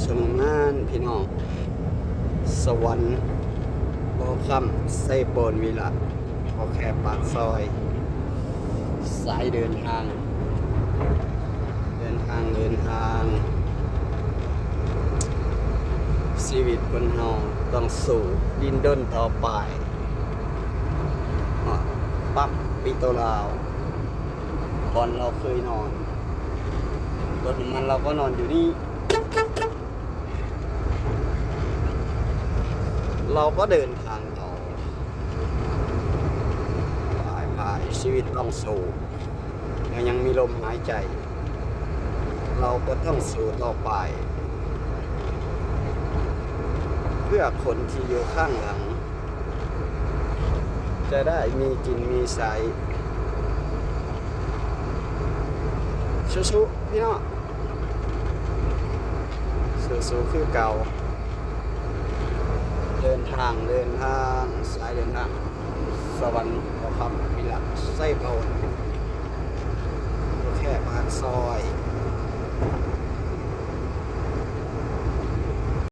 สมงานพี่น้องสวรรค์บ่อคำไส้โปนวิละพอแค่ปากซอยสายเดินทางชีวิตคนเฮาต้องสู้ดิ้นด้นต่อไปปั๊บปิโตลาวตอนเราเคยนอนรถมันเราก็นอนอยู่นี่เราก็เดินทางต่อไปชีวิตต้องสู้ยังมีลมหายใจเราก็ต้องสู้ต่อไปเพื่อคนที่อยู่ข้างหลังจะได้มีกินมีใช้สู้ๆพี่น้องสู้ๆคือเก่าเดินทางสายเดินทางสวรรค์บ่อคำวิละไส้โปน